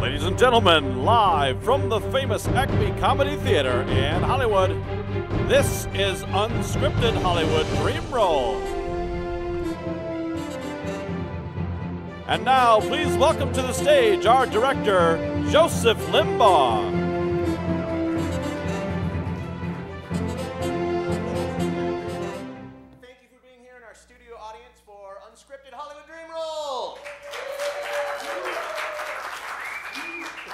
Ladies and gentlemen, live from the famous ACME Comedy Theater in Hollywood, this is Unscripted Hollywood Dream Roll. And now, please welcome to the stage our director, Joseph Limbaugh. Thank you for being here in our studio audience for Unscripted Hollywood Dream Roll.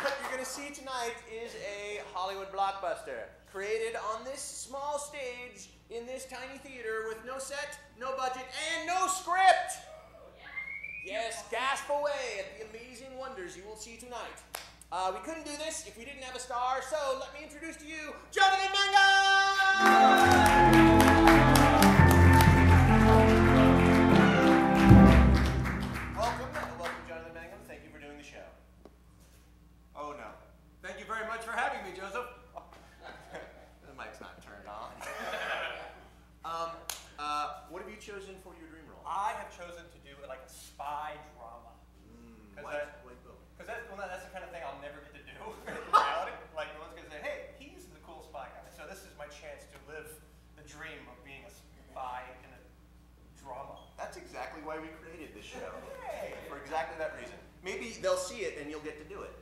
What you're going to see tonight is a Hollywood blockbuster created on this small stage in this tiny theater with no set, no budget, and no script. Yes, gasp away at the amazing wonders you will see tonight. We couldn't do this if we didn't have a star, so let me introduce to you Jonathan Mangum! Welcome, Jonathan Mangum. Thank you for doing the show. Oh no. Thank you very much for having me, Joseph. The mic's not turned on. What have you chosen for your dream role? I have chosen to do like a spy drama. Because that's the kind of thing I'll never get to do in reality. Like, no one's going to say, hey, he's the cool spy guy. So this is my chance to live the dream of being a spy in a drama. That's exactly why we created this show. Hey. For exactly that reason. Maybe they'll see it and you'll get to do it.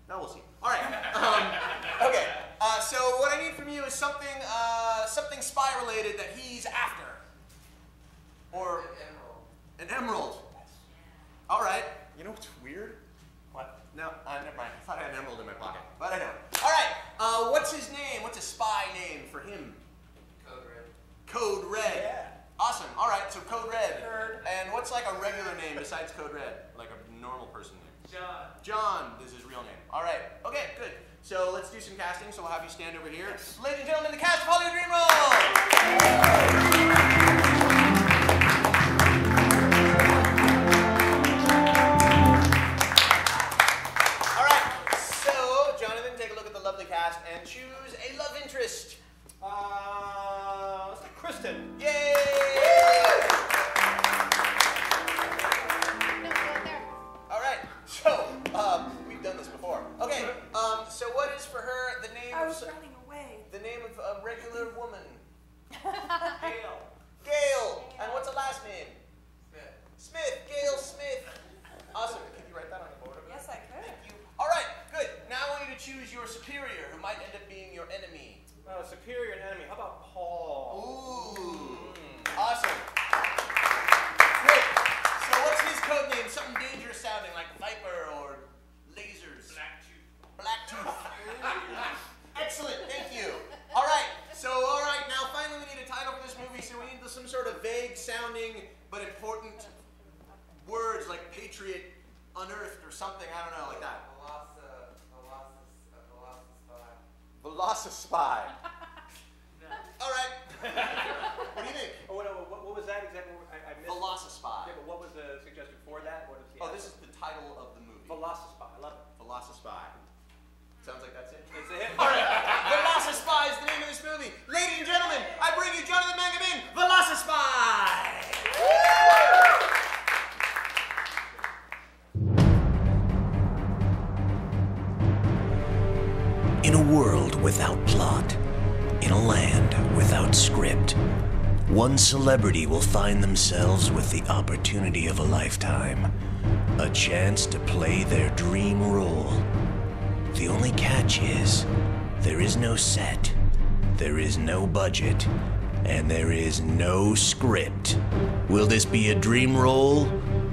No, we'll see. All right. Okay. So what I need from you is something spy related that he's after. Or an emerald. All right. You know what's weird? What? No, never mind. I thought I had an emerald in my pocket, but I don't. All right. What's his name? What's a spy name for him? Code Red. Code Red. Yeah. Awesome. All right. So Code Red. Nerd. And what's like a regular name besides Code Red? Like a normal person name? John. John is his real name. All right. Okay. Good. So let's do some casting. So we'll have you stand over here. Yes. Ladies and gentlemen, the cast of Hollywood Dream Roll. Cast and choose a love interest. Let's say KRISTEN. Yay! All right. So we've done this before. Okay. So what is for her the name? I was running away. The name of a regular woman. Gail. Gail. And what's the last name? Smith. Smith. Gail Smith. Awesome. Can you write that on the board? Yes, I could. Thank you. All right. Good. Now I want you to choose your superior, who might end up being your enemy. Superior and enemy. How about Paul? Ooh. Awesome. Good. So what's his code name? Something dangerous sounding, like Viper or lasers. Blacktooth. Excellent. Thank you. All right. So, now finally we need a title for this movie, so we need some sort of vague sounding but important words like Patriot, Unearthed, or something. I don't know, like that. Velocispy. All right. What do you think? Oh, what was that exactly? I missed. Velocispy. Yeah, but what was the suggestion for that? What is the This is the title of the movie. Velocispy. I love it. Velocispy. Sounds like that's it. It's a hit. All right. Velocispy is the name of this movie. Ladies and gentlemen, I bring you Jonathan Mangum in Velocispy. In a world without plot, in a land without script, one celebrity will find themselves with the opportunity of a lifetime, a chance to play their dream role. The only catch is, there is no set, there is no budget, and there is no script. Will this be a dream role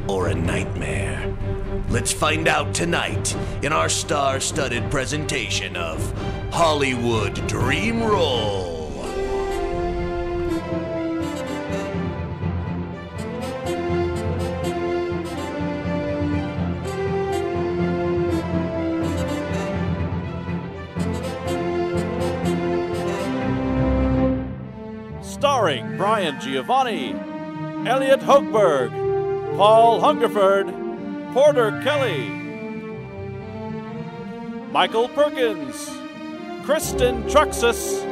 or a nightmare? Let's find out tonight in our star-studded presentation of Hollywood Dream Roll. Starring Brian Giovanni, Elliot HOCHBERG, Paul Hungerford, Porter Kelly, Michael Perkins, KRISTEN TRUCKSESS,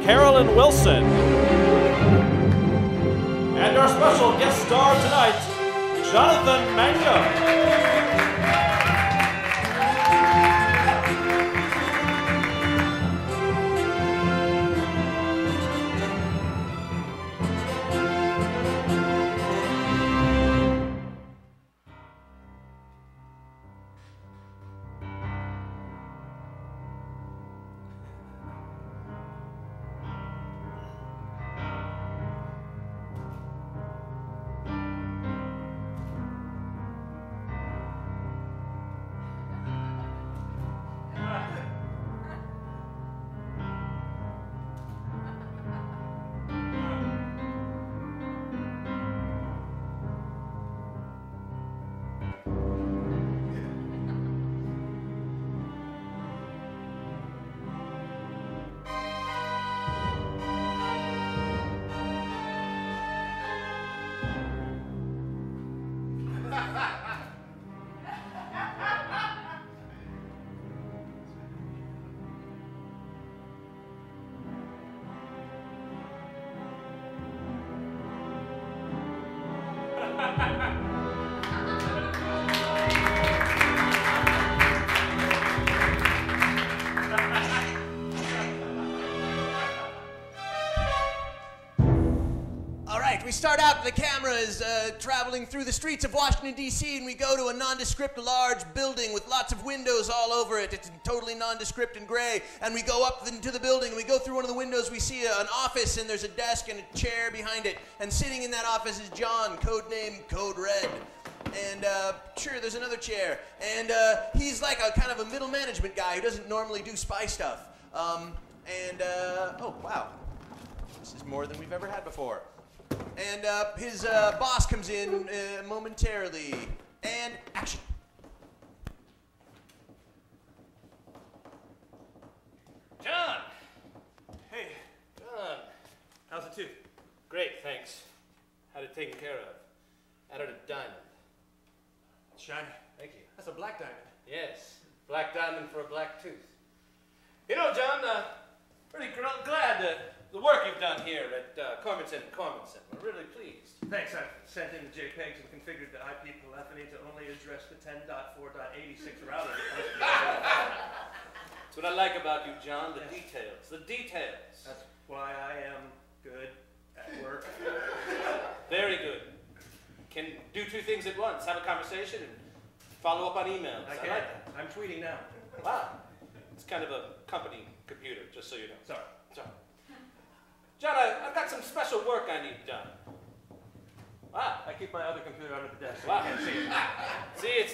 CAROLYN Wilson, and our special guest star tonight, Jonathan Mangum. We start out, the camera is traveling through the streets of Washington, D.C., and we go to a nondescript large building with lots of windows all over it. It's totally nondescript and gray. And we go up into the building, and we go through one of the windows. We see an office, and there's a desk and a chair behind it. And sitting in that office is John, codename Code Red. And sure, there's another chair. And he's like a kind of a middle management guy who doesn't normally do spy stuff. Oh, wow. This is more than we've ever had before. And his boss comes in momentarily. And action. John! Hey, John. how's the tooth? Great, thanks. Had it taken care of. Added a diamond. It's shiny. Thank you. That's a black diamond. Yes, black diamond for a black tooth. You know, John, really glad the work you've done here at Cormanson & Cormanson. We're really pleased. Thanks. I've sent in the JPEGs and configured the IP telephony to only address the 10.4.86 router. That's what I like about you, John, the details. The details. That's why I am good at work. Very good. Can do two things at once. Have a conversation and follow up on emails. I like can. that. I'm tweeting now. Wow. It's kind of a company computer, just so you know. Sorry. Sorry. John, I've got some special work I need done. Wow. I keep my other computer under the desk so Wow. you can't see it. See, it's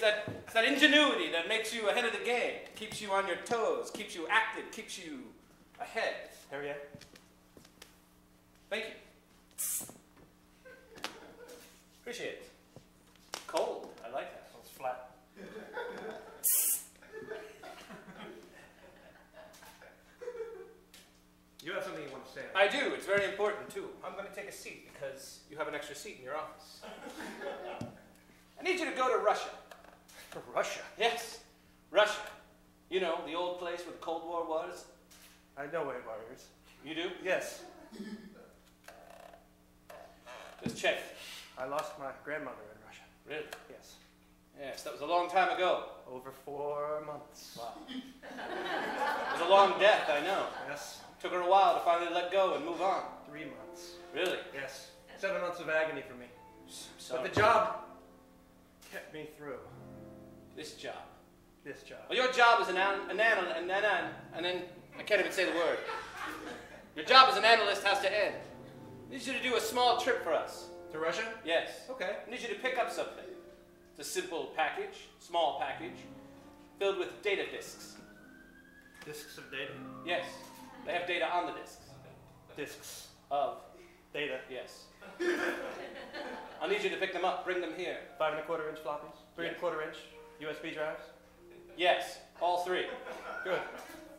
that ingenuity that makes you ahead of the game. Keeps you on your toes, keeps you active, keeps you ahead. There we are. Thank you. Appreciate it. Cold. I like that. It's flat. You have something you want to say? I do. It's very important, too. I'm going to take a seat because you have an extra seat in your office. I need you to go to Russia. To Russia? Yes, Russia. You know, the old place where the Cold War was. I know where it is. You do? Yes. Just check. I lost my grandmother in Russia. Really? Yes. Yes, that was a long time ago. Over 4 months. Wow. It was a long death, I know. Yes. Took her a while to finally let go and move on. 3 months. Really? Yes. 7 months of agony for me. Sorry. But the job kept me through. This job. This job. Well, your job is and then I can't even say the word. Your job as an analyst has to end. I need you to do a small trip for us. To Russia? Yes. Okay. I need you to pick up something. It's a simple package, small package, filled with data disks. Discs of data? Yes. They have data on the disks. Discs Of data? yes. I'll need you to pick them up, bring them here. 5 1/4 inch floppies? 3 1/4 inch USB drives? Yes, all three. Good.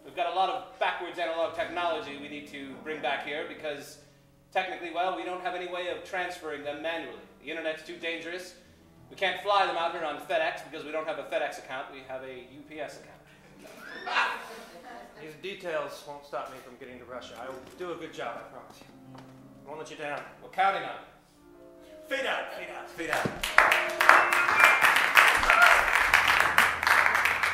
We've got a lot of backwards analog technology we need to bring back here because technically, well, we don't have any way of transferring them manually. The internet's too dangerous. We can't fly them out here on FedEx because we don't have a FedEx account. We have a UPS account. These details won't stop me from getting to Russia. I will do a good job, I promise you. I won't let you down. We're counting on it. Fade out, fade out, fade out.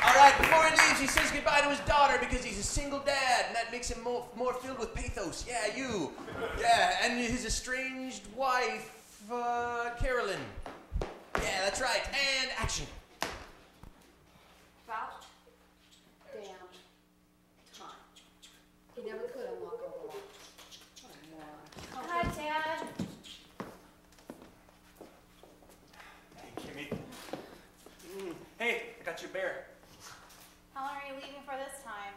All right, before he leaves, he says goodbye to his daughter because he's a single dad, and that makes him more filled with pathos. Yeah, you. Yeah, and his estranged wife, Carolyn. Yeah, that's right. And action. About damn time. He never could unlock a lock. What a moron. Hi, Dad. Hey, Kimmy. Hey, I got your bear. How long are you leaving for this time?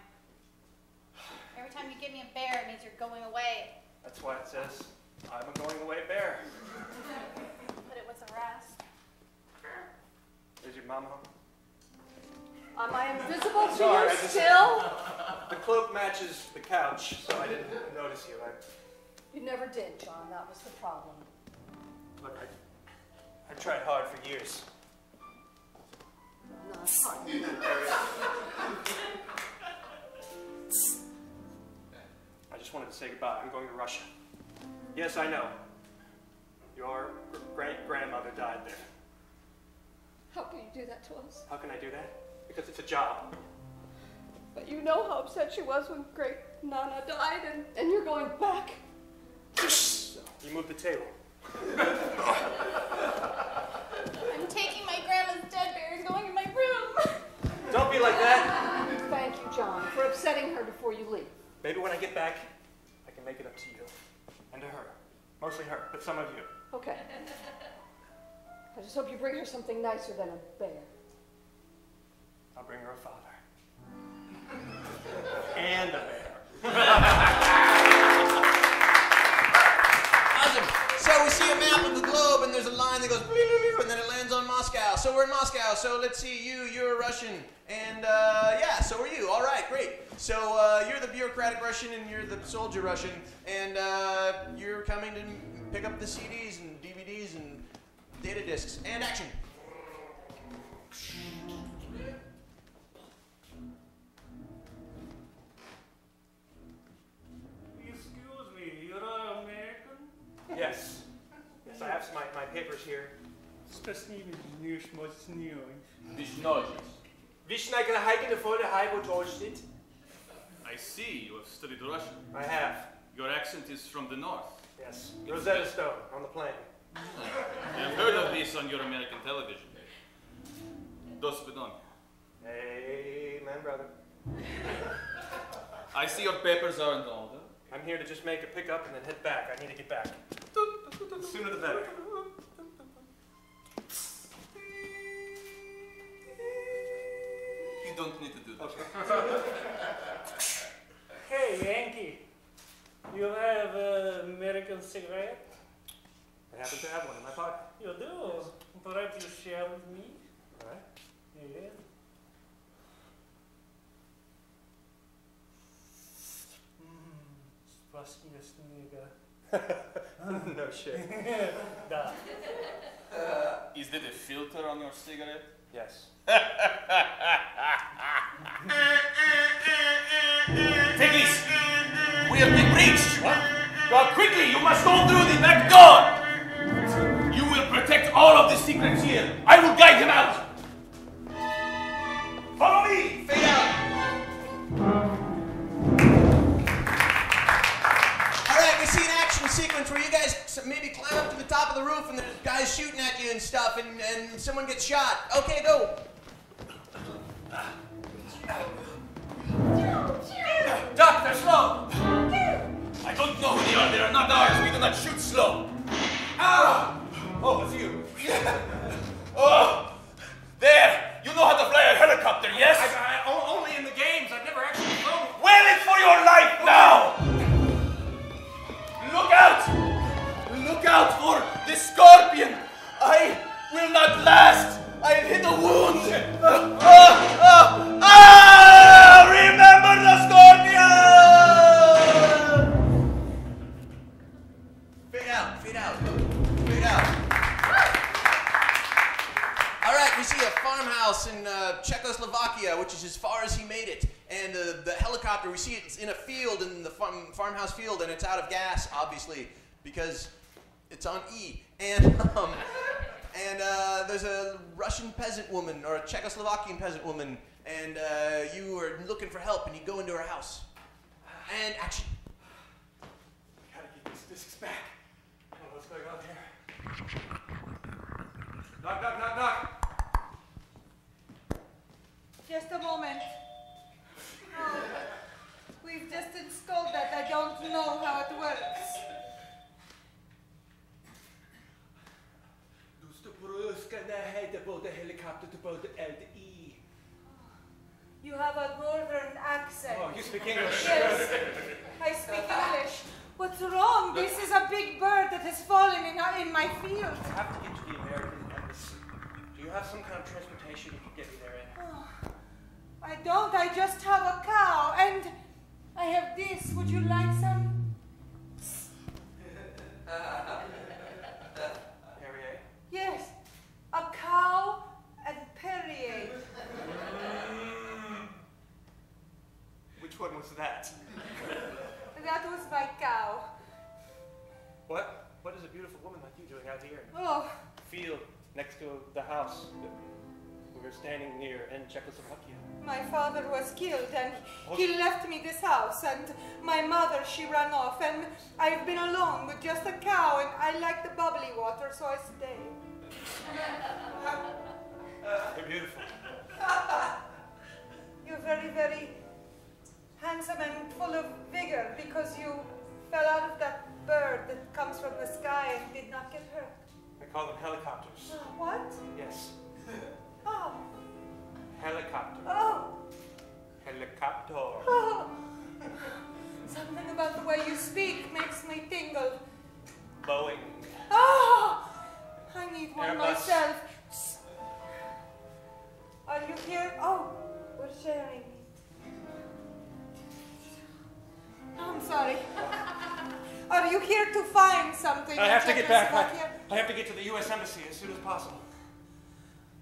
Every time you give me a bear, it means you're going away. That's why it says, I'm a going away bear. But it was a rest. Is your mama home? Am I invisible to Sorry, you I just- still? The cloak matches the couch, so I didn't notice you. You never did, John. That was the problem. Look, I tried hard for years. No, it's hard. I just wanted to say goodbye. I'm going to Russia. Yes, I know. Your great-grandmother died there. How can you do that to us? How can I do that? Because it's a job. But you know how upset she was when great Nana died, and you're going back. You moved the table. I'm taking my grandma's dead bear and going in my room. Don't be like that. Thank you, John, for upsetting her before you leave. Maybe when I get back, I can make it up to you. And to her. Mostly her, but some of you. Okay. I just hope you bring her something nicer than a bear. I'll bring her a father. And a bear. Awesome. So we see a map of the globe, and there's a line that goes, and then it lands on Moscow. So we're in Moscow. So let's see, you're Russian, and yeah, so are you. All right, great. So you're the bureaucratic Russian, and you're the soldier Russian, and you're coming to pick up the CDs and DVDs and data discs. And action. Excuse me, you're American? Yes. Yes, I have some my papers here. Спасибо, не смочнёй. Wie schnell heiken vor der High steht? I see you have studied Russian. I have. Your accent is from the north. Yes. Rosetta Stone on the plane. I've heard of this on your American television. До свидания. Amen, brother. I see your papers are in order. I'm here to just make a pickup and then head back. I need to get back. The sooner the better. You don't need to do that. Hey, Yankee, you have an American cigarette? I happen to have one in my pocket. You do? Perhaps you share with me? All right. Yeah. Спасибо, снега. No shit. Да. Is that a filter on your cigarette? Yes. Take this. We have been breached. What? Go quickly. You must go through the back door. You will protect all of the secrets here. I will guide him out. Follow me. Fade out. All right, we see an action sequence where you guys maybe climb up to the top of the roof and there's guys shooting at you and stuff, and someone gets shot. Okay, go. Duck, they're slow. I don't know who they are. They are not ours. We do not shoot slow. Ah! Oh, it's you. Yeah. Oh, there. You know how to fly a helicopter, yes? Only in the games. I've never actually flown. Well, it's for your life now. Look out! Look out for the scorpion. I will not last. I have hit a wound. Remember the scorpion! Fade out, fade out, fade out. All right, we see a farmhouse in Czechoslovakia, which is as far as he made it. And the helicopter, we see it's in a field, in the farmhouse field, and it's out of gas, obviously, because it's on E. And there's a Russian peasant woman, or a Czechoslovakian peasant woman, and you are looking for help, and you go into her house. And action. I gotta get these discs back. I don't know what's going on here. Knock, knock, knock, knock. Just a moment. Oh, we've just installed that. I don't know how it works. You have a northern accent. Oh, you speak English? Yes, I speak English. What's wrong? This is a big bird that has fallen in my field. I have to get to the American embassy. Do you have some kind of transportation you can get me there in? Oh, I don't. I just have a cow, and I have this. Would you like some? Perrier? Yes, a cow and Perrier. Which one was that? That was my cow. What is a beautiful woman like you doing out next to the house that we were standing near in Czechoslovakia. My father was killed and he left me this house, and my mother, she ran off, and I've been alone with just a cow, and I like the bubbly water, so I stayed. You're beautiful. You're very, very handsome and full of vigor because you fell out of that bird that comes from the sky and did not get hurt. I call them helicopters. What? Yes. Oh. Helicopter. Oh. Helicopter. Oh. Something about the way you speak makes me tingle. Boeing. Oh. I need one Airbus. myself. Are you here? Oh, we're sharing. I'm sorry. Are you here to find something? I have to get back. Czechoslovakia? I have to get to the U.S. Embassy as soon as possible.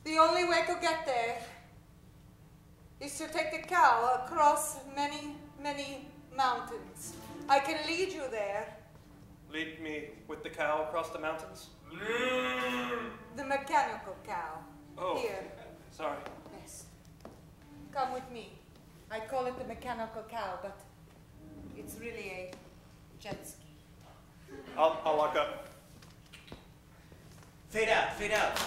The only way to get there is to take the cow across many, many mountains. I can lead you there. Lead me with the cow across the mountains? The mechanical cow. Oh. Here. Sorry. Yes. Come with me. I call it the mechanical cow, but it's really a jet ski. I'll walk up. Fade out, fade out.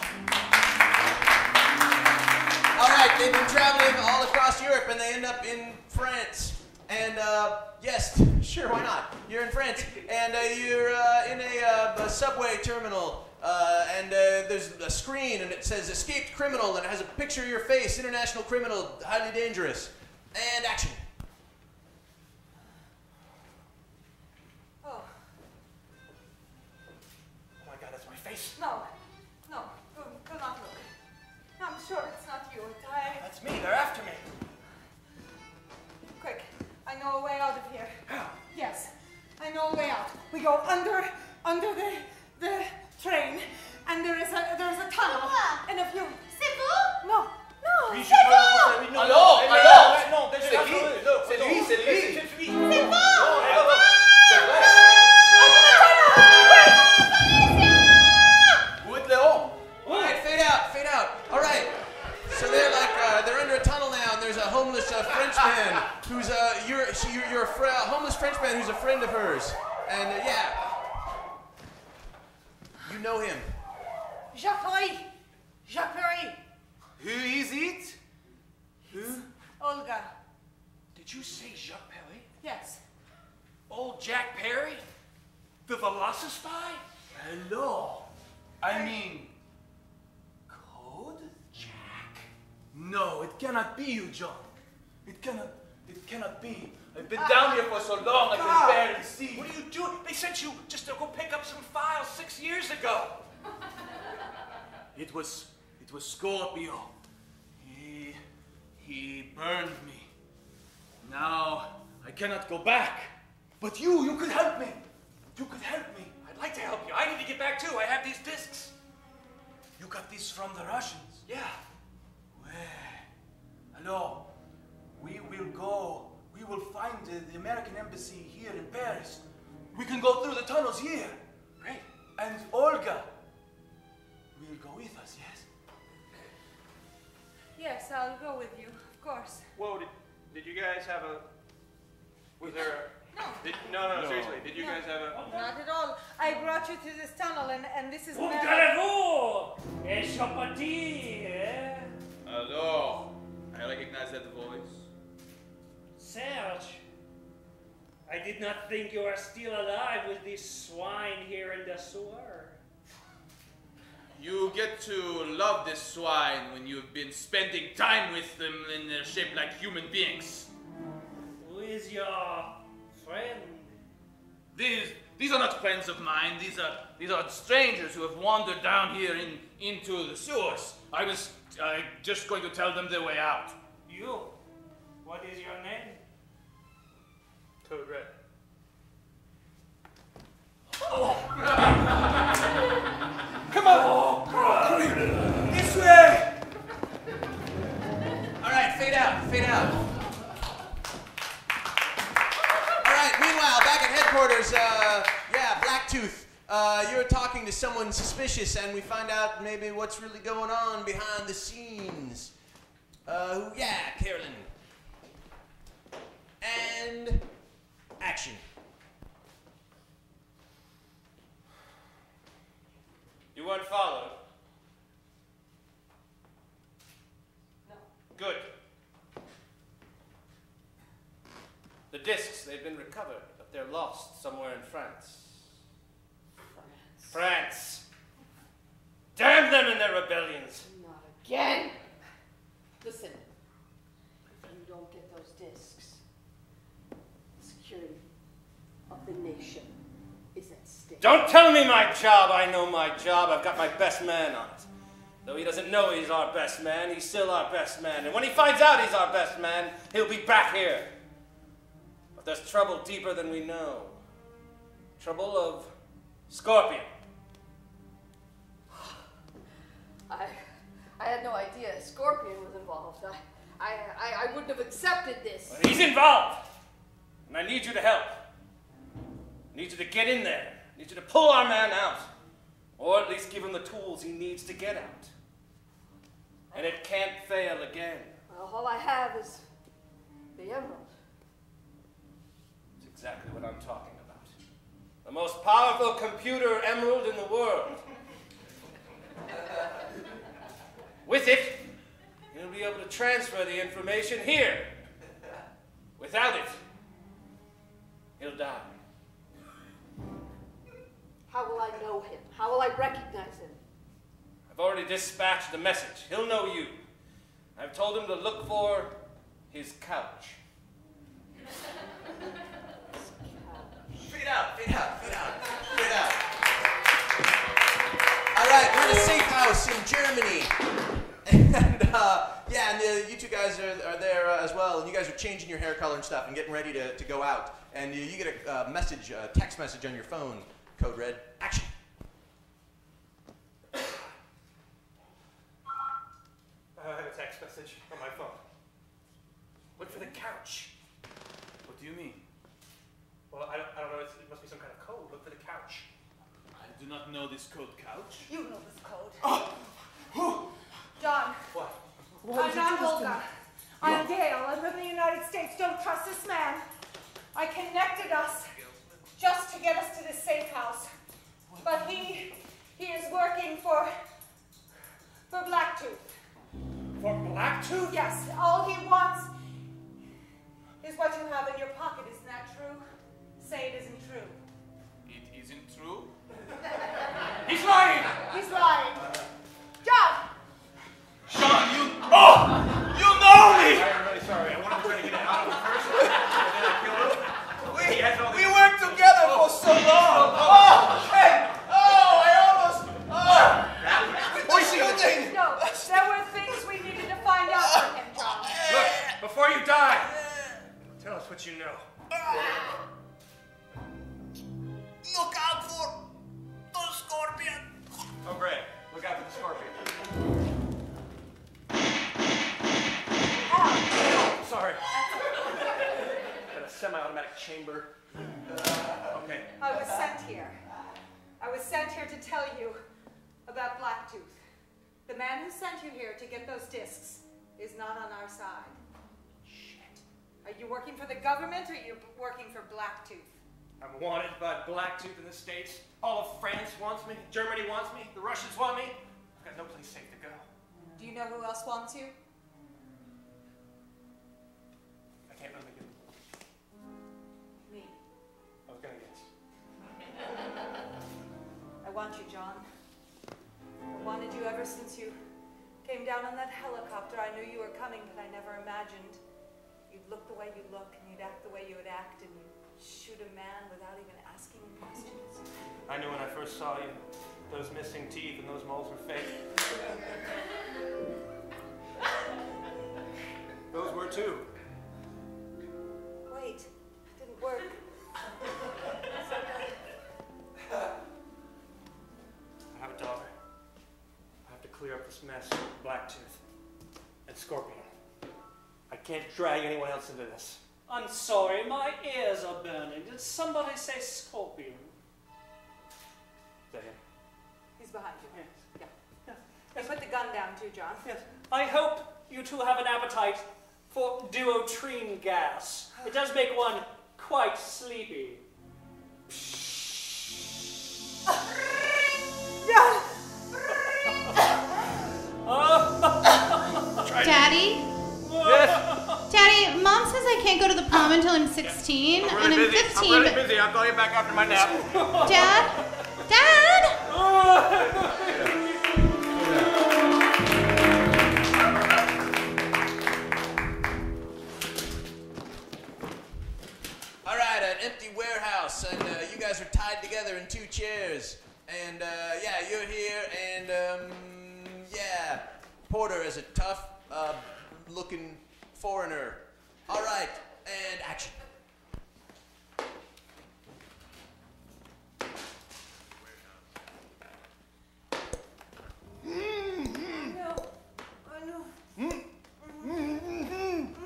All right, they've been traveling all across Europe and they end up in France. And yes, sure, why not? You're in France and you're in a subway terminal and there's a screen and it says escaped criminal and it has a picture of your face, international criminal, highly dangerous. And action. Oh. Oh my God, that's my face. No. No. Do not look. I'm sure it's not you. That's me. They're after me. Quick. I know a way out of here. How? Yes. I know a way out. We go under the train, and there's a tunnel. And if you... C'est vous? No. No. Oui, C'est vous! non, Non, c'est lui, c'est lui. C'est lui. C'est vous! C'est vrai. Où est Léon? All right, fade out, fade out. All right. So they're like they're under a tunnel now, and there's a homeless Frenchman who's you're a homeless Frenchman who's a friend of hers, and yeah, you know him. Jacques-Marie. Jacques-Marie. Who is it? Who? Olga. Did you say Jacques Perry? Yes. Old Jack Perry? The Velocispy? Hello. I mean, Code Jack? No, it cannot be you, John. It cannot be. I've been down here for so long I can barely see. What are you doing? They sent you just to go pick up some files 6 years ago. It was Scorpio. He burned me. Now I cannot go back. But you could help me. You could help me. I'd like to help you. I need to get back too. I have these discs. You got this from the Russians? Yeah. Hello. We will find the American embassy here in Paris. We can go through the tunnels here. Great. And Olga will go with us, yes? Yes, I'll go with you, of course. Whoa, did you guys have a... Was there... No. No, seriously. Did you guys have a... Not at all. I brought you to this tunnel, and this is... Hungerford! Et Chapati, eh? Hello. I recognize that voice. Serge, I did not think you were still alive with this swine here in the sewer. You get to love this swine when you've been spending time with them and they're shaped like human beings. Who is your friend? These are not friends of mine. These are strangers who have wandered down here into the sewers. I was just going to tell them their way out. You? What is your name? Code Red. Come on! This way! All right, fade out, fade out. All right, meanwhile, back at headquarters, yeah, Blacktooth, you're talking talking to someone suspicious and we find out maybe what's really going on behind the scenes. Yeah, Carolyn. And action. You weren't followed? No. Good. The discs, they've been recovered, but they're lost somewhere in France. France! Damn them and their rebellions! Not again! Listen, if you don't get those discs, the security of the nation is at stake. Don't tell me my job! I know my job. I've got my best man on it. Though he doesn't know he's our best man, he's still our best man. And when he finds out he's our best man, he'll be back here. But there's trouble deeper than we know. Trouble of Scorpion. I had no idea Scorpion was involved. I wouldn't have accepted this. Well, he's involved. And I need you to help. I need you to get in there. I need you to pull our man out. Or at least give him the tools he needs to get out. And it can't fail again. Well, all I have is the emerald. That's exactly what I'm talking about. The most powerful computer emerald in the world. With it, you'll be able to transfer the information here. Without it, he'll die. How will I know him? How will I recognize him? I've already dispatched the message. He'll know you. I've told him to look for his couch. Fade out, fade out, fade out, fade out. All right, we're in a safe house in Germany. And you two guys are there as well, and you guys are changing your hair color and stuff and getting ready to go out. And you get a message, a text message on your phone, code red, action. I have a text message on my phone. Look for the couch. What do you mean? Well, I don't know. It must be some kind of code. Look for the couch. I do not know this code couch. You know this code. Oh! John. What? I'm not Olga. I'm Gail. I'm from the United States. Don't trust this man. I connected us just to get us to this safe house. But he is working for Blacktooth. For Blacktooth? Yes. All he wants is what you have in your pocket. Isn't that true? Say it isn't true. It isn't true? He's lying! He's lying. John! Sean, you... Oh! You know me! I'm really sorry. I wanted to try to get it out of him first, and then I killed him. We worked together for so long. Oh, hey! Oh, I almost... Oh! What's your name? No, there were things we needed to find out from him, John. Look, before you die, tell us what you know. Look out for the Scorpion. Oh, great. Look out for the Scorpion. Ow. Sorry. Got a semi-automatic chamber. Okay. I was sent here. I was sent here to tell you about Blacktooth. The man who sent you here to get those discs is not on our side. Shit. Are you working for the government or are you working for Blacktooth? I'm wanted by Blacktooth in the States. All of France wants me. Germany wants me. The Russians want me. I've got no place safe to go. Do you know who else wants you? I can't really get Me. I was gonna guess. I want you, John. I wanted you ever since you came down on that helicopter. I knew you were coming, but I never imagined you'd look the way you look and you'd act the way you would act and you'd shoot a man without even asking him questions. I knew when I first saw you, those missing teeth and those moles were fake. Those were too. Wait, it didn't work. I have a daughter. I have to clear up this mess with Blacktooth and Scorpion. I can't drag anyone else into this. I'm sorry, my ears are burning. Did somebody say Scorpion? Is that him? He's behind you. Yes. Yeah. Yes. And put the gun down too, John. Yes. I hope you two have an appetite for duotrine gas. It does make one quite sleepy. Daddy? Yes? Daddy, Mom says I can't go to the prom until I'm 16, and I'm 15. I'm really busy. I'll call you back after my nap. Dad? Dad? All right, an empty warehouse, and you guys are tied together in 2 chairs. And yeah, you're here, and yeah, Porter is a tough looking foreigner. All right, and action.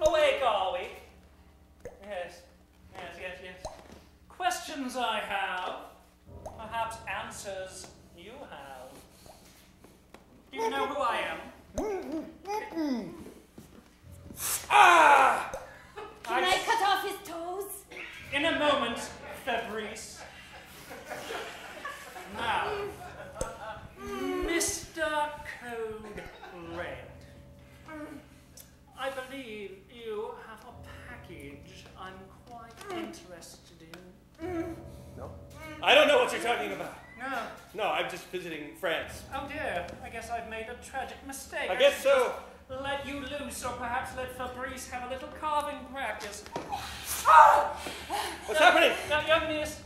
Awake, are we? Yes. Questions I have, perhaps answers you have. Do you know who I am? Ah! Can I cut off his toes? In a moment, Fabrice. Now, Mr. Code Red, I believe you have a package I'm quite interested in. No? I don't know what you're talking about. No. No, I'm just visiting France. Oh dear, I guess I've made a tragic mistake. I guess so. Just let you loose, or perhaps let Fabrice have a little carving practice. What's happening? Now, young miss,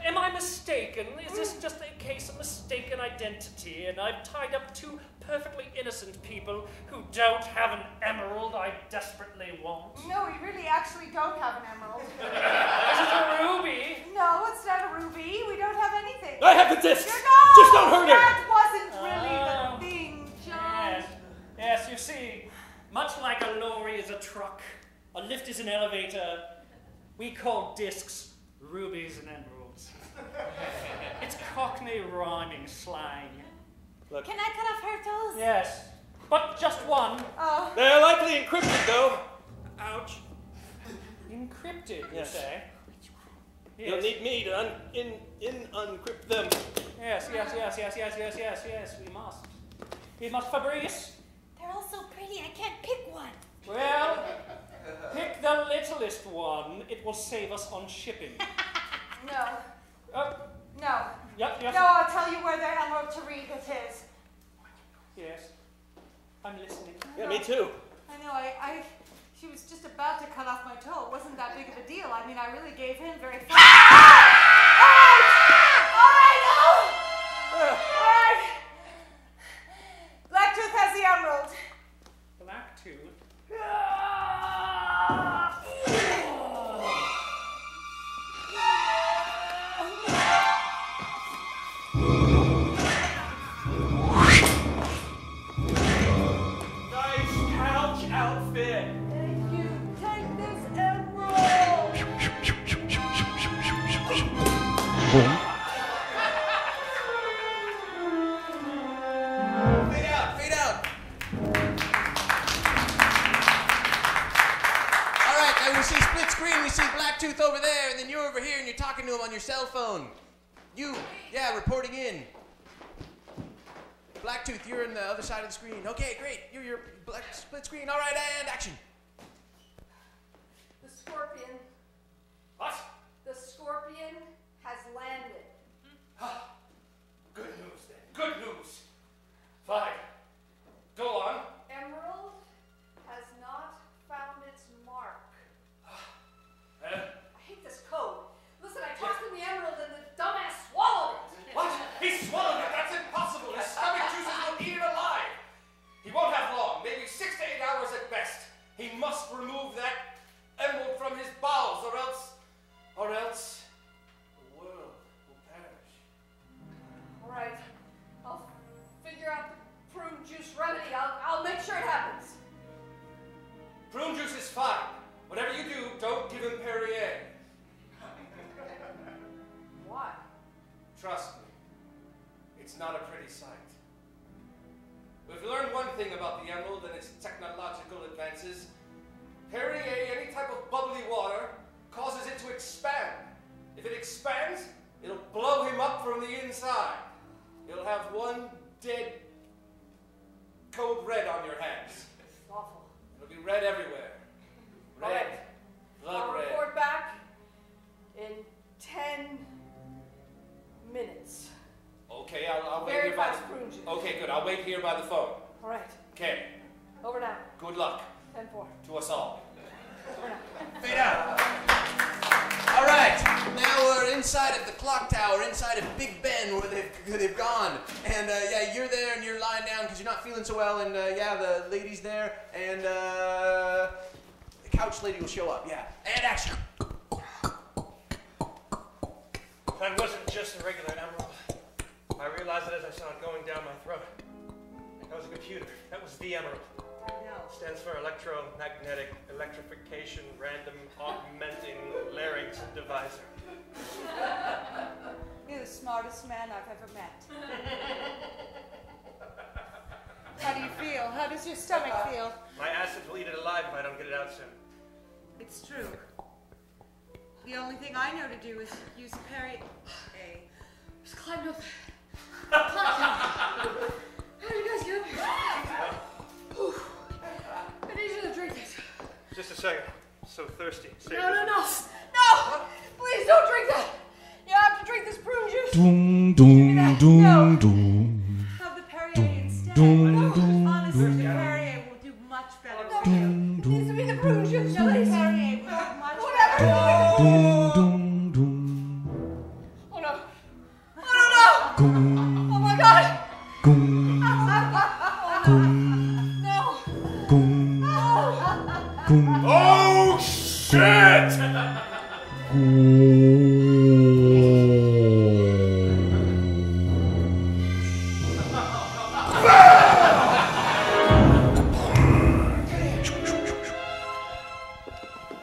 am I mistaken? Is this just a case of mistaken identity, and I've tied up 2 perfectly innocent people who don't have an emerald I desperately want? No, we really actually don't have an emerald. This is a ruby. No, it's not a ruby. We don't have anything. I have the discs. No, Just don't hurt her. That wasn't really the thing, John. Yes, you see, much like a lorry is a truck, a lift is an elevator, we call discs rubies and emeralds. It's Cockney rhyming slang. Look. Can I cut off her toes? Yes, but just one. Oh. They're likely encrypted, though. Ouch. Encrypted, you Yes. say? You'll need me to uncrypt them. Yes, we must. We must, Fabrice. They're all so pretty, I can't pick one. Well, pick the littlest one. It will save us on shipping. No. No. Yep. No, I'll tell you where the emerald to read it is. Yes. I'm listening. Yeah, me too. I know, she was just about to cut off my toe. It wasn't that big of a deal. I mean, I really gave him very fast. All right, Blacktooth has the emerald. Blacktooth? Nice couch outfit. Thank you. Take this emerald. Fade out. All right, now we see split screen. We see Blacktooth over there, and then you're over here, and you're talking to him on your cell phone. Reporting in. Blacktooth, you're in the other side of the screen. Okay, great. You're your split screen. All right, and action. The scorpion. What? The scorpion has landed. Good news, then. Good news. Fine. Go on. Emerald has not found its mark. I hate this code. Listen, I tossed him the emerald and the dumbass swallowed it. What? He swallowed it. That's impossible. His stomach juices will eat it alive. He won't have long. Maybe 6 to 8 hours at best. He must remove that emerald from his bowels, or else the world will perish. It's not a pretty sight. We've learned one thing about the emerald and its technological advances. Perrier, any type of bubbly water, causes it to expand. If it expands, it'll blow him up from the inside. You'll have one dead code red on your hands. It's awful. It'll be red everywhere. Red. Blood I'll red. report back in 10 minutes. Okay, I'll wait Very here by fast the... prune juice. Okay, good. I'll wait here by the phone. All right. Okay. Over now. Good luck 10-4. to us all. Over now. Fade out. All right, now we're inside of the clock tower, inside of Big Ben, where they've gone. And yeah, you're there and you're lying down because you're not feeling so well. And yeah, the lady's there, and the couch lady will show up. Yeah, and action. That wasn't just a regular emerald. I realized it as I saw it going down my throat. That was a computer. That was the emerald. I know. Stands for electromagnetic electrification random augmenting larynx divisor. You're the smartest man I've ever met. How do you feel? How does your stomach feel? My acids will eat it alive if I don't get it out soon. It's true. The only thing I know to do is use Perrier. Just climb up. How do you guys get up here? Whew. I need you to drink this. Just a second. So thirsty. Save No, this. no, no. No! Please don't drink that. You have to drink this prune juice. Doom, doom, No. doom, doom. Have the Perrier instead. Doom, No, doom, honestly, the doom. Perrier will do much better for Doom, you. It needs to be the prune juice. No, the Perrier will do much better. Doom, doom, doom. Oh no. Oh no, no. Goom, Oh my God. goom, goom, No. goom, goom. Oh shit!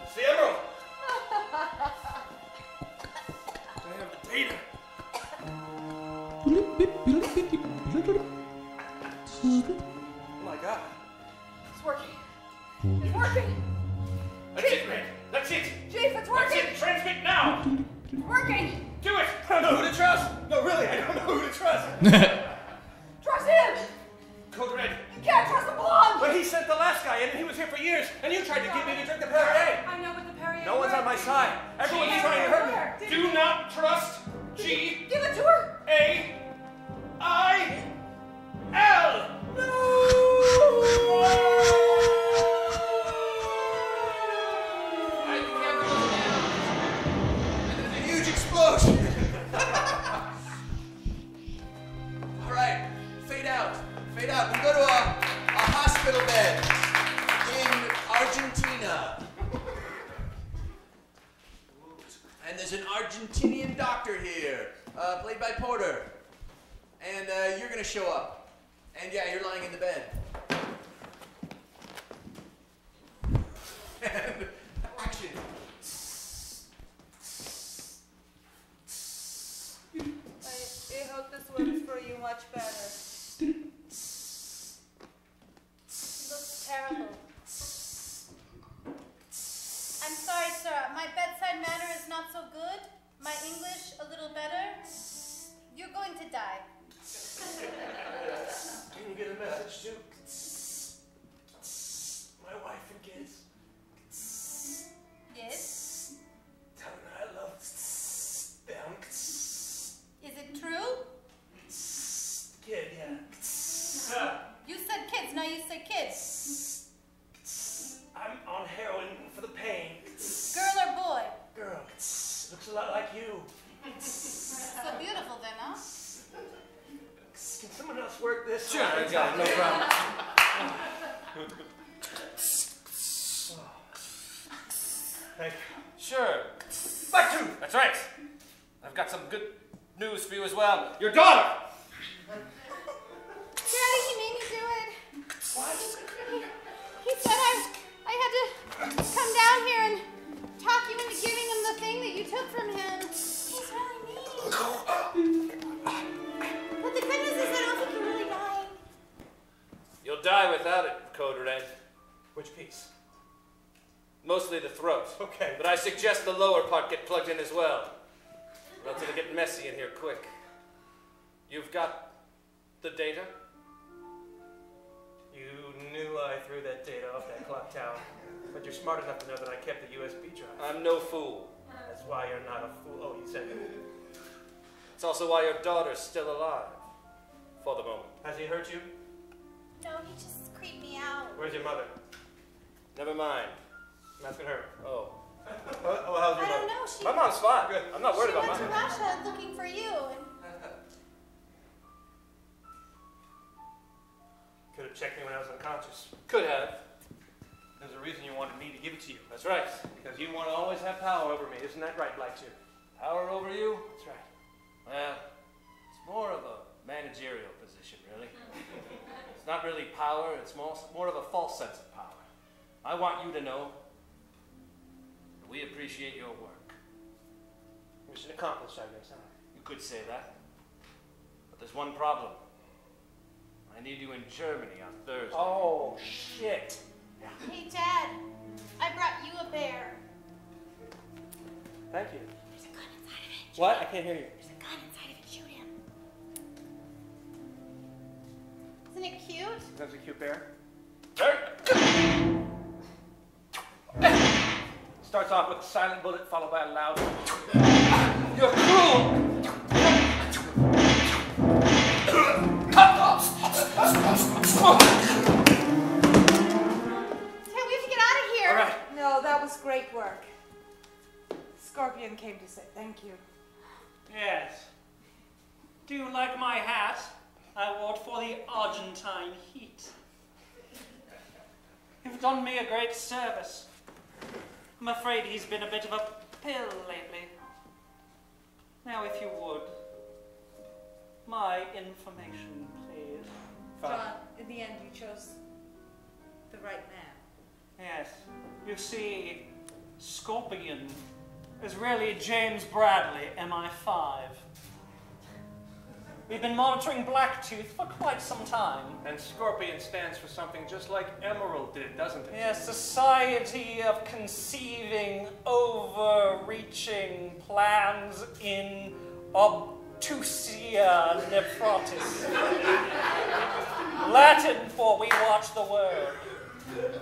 It's the emerald! I have the data. Oh my God. It's working. It's working. That's it, Red. That's it. Chief, it's That's working. it. Transmit now. It's working. Do it. I don't know who to trust. No, really, I don't know who to trust. Trust him. Code Red. You can't trust the blonde. But he sent the last guy in and he was here for years, and you tried to get me to drink the Perrier. I know, but the Perrier. No one's on my side. Everyone's trying to hurt me. Do not trust G. Give it to her. A. I. L. A huge explosion. All right, fade out. Fade out. We go to a hospital bed in Argentina. And there's an Argentinian doctor here, played by Porter. And you're gonna show up. And yeah, you're lying in the bed. And action. I hope this works for you much better. Looks terrible. I'm sorry, sir. My bedside manner is not so good. My English a little better. You're going to die. Can you get a message to my wife and kids? Yes? Tell them that I love them. Is it true? Kid, yeah. You said kids, now you say kids. I'm on heroin for the pain. Girl or boy? Girl, looks a lot like you. So beautiful then, huh? Can someone else work this? Sure, I got it. No problem. Thank you. Sure. Back to. That's right. I've got some good news for you as well. Your daughter. Daddy, he made me do it. What? He said I had to come down here and talk you into giving him the thing that you took from him. He's really mean. But the thing You'll die without it, Code Red. Which piece? Mostly the throat. Okay. But I suggest the lower part get plugged in as well. Or else it'll get messy in here quick. You've got the data? You knew I threw that data off that clock tower. But you're smart enough to know that I kept the USB drive. I'm no fool. That's why you're not a fool. Oh, you said it. It's also why your daughter's still alive. For the moment. Has he hurt you? No, he just creeped me out. Where's your mother? Never mind. I'm asking her. Oh. How's your mother? I don't know. She, My mom's fine. Good. I'm not worried about she mine. went to Russia looking for you. And Could have checked me when I was unconscious. Could have. There's a reason you wanted me to give it to you. That's right. Because you want to always have power over me. Isn't that right, Black-Tooth? Power over you? That's right. Well, it's more of a managerial position, really. It's not really power, it's more of a false sense of power. I want you to know that we appreciate your work. Mission accomplished, I guess, huh? You could say that. But there's one problem. I need you in Germany on Thursday. Oh, shit. hey, Dad, I brought you a bear. Thank you. There's a gun inside of it. What? I can't hear you. There's a gun inside of it. Shoot him. Isn't it cute? That's a cute bear. Starts off with a silent bullet followed by a loud. You're cruel! We have to get out of here. All right. No, that was great work. Scorpion came to say thank you. Yes. Do you like my hat? I wore it for the Argentine heat. You've done me a great service. I'm afraid he's been a bit of a pill lately. Now, if you would, my information, please. John, in the end, you chose the right man. Yes. You see, Scorpion is really James Bradley, MI5. We've been monitoring Blacktooth for quite some time. And Scorpion stands for something just like Emerald did, doesn't it? Yes, Society of Conceiving Overreaching Plans in Obtusia Nephrotis. Latin for we watch the world,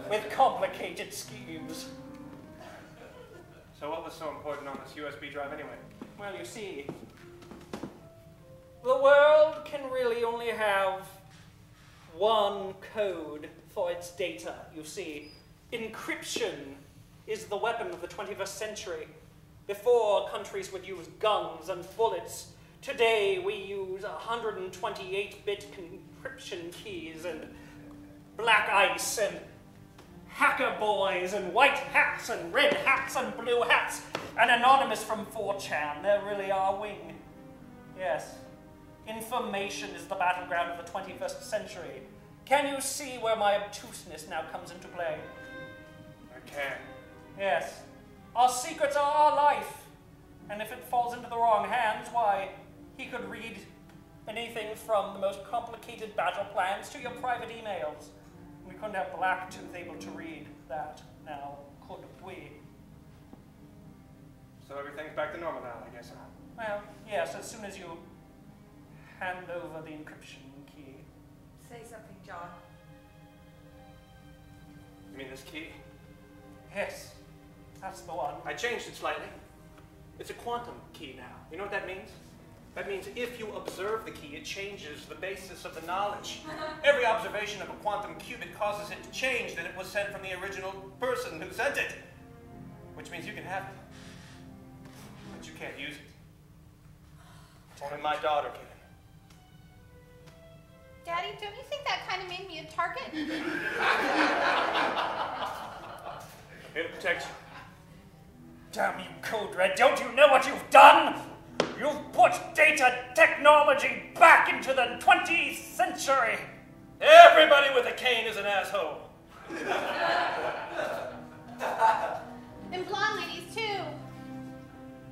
with complicated schemes. So what was so important on this USB drive anyway? Well, you see, the world can really only have one code for its data, you see. Encryption is the weapon of the 21st century. Before, countries would use guns and bullets. Today, we use 128-bit encryption keys and black ice and hacker boys and white hats and red hats and blue hats and Anonymous from 4chan. They're really our wing. Yes. Information is the battleground of the 21st century. Can you see where my obtuseness now comes into play? I can. Yes. Our secrets are our life. And if it falls into the wrong hands, why, he could read anything from the most complicated battle plans to your private emails. We couldn't have Blacktooth able to read that now, could we? So everything's back to normal now, I guess, huh? Well, yes, as soon as you hand over the encryption key. Say something, John. You mean this key? Yes, that's the one. I changed it slightly. It's a quantum key now. You know what that means? That means if you observe the key, it changes the basis of the knowledge. Every observation of a quantum qubit causes it to change that it was sent from the original person who sent it. Which means you can have it, but you can't use it. Only my daughter can. Daddy, don't you think that kind of made me a target? It'll protect you. Damn you, Code Red, don't you know what you've done? You've put data technology back into the 20th century. Everybody with a cane is an asshole. And blonde ladies, too.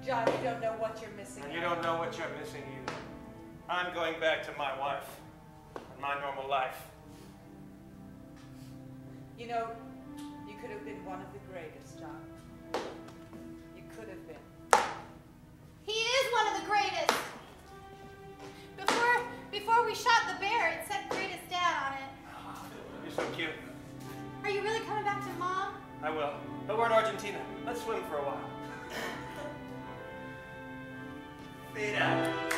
John, you don't know what you're missing. And you don't know what you're missing either. I'm going back to my wife and my normal life. You know, you could have been one of the greatest, John. You could have been. He is one of the greatest. Before we shot the bear, it said greatest dad on it. You're so cute. Are you really coming back to Mom? I will. But we're in Argentina. Let's swim for a while. Fade out.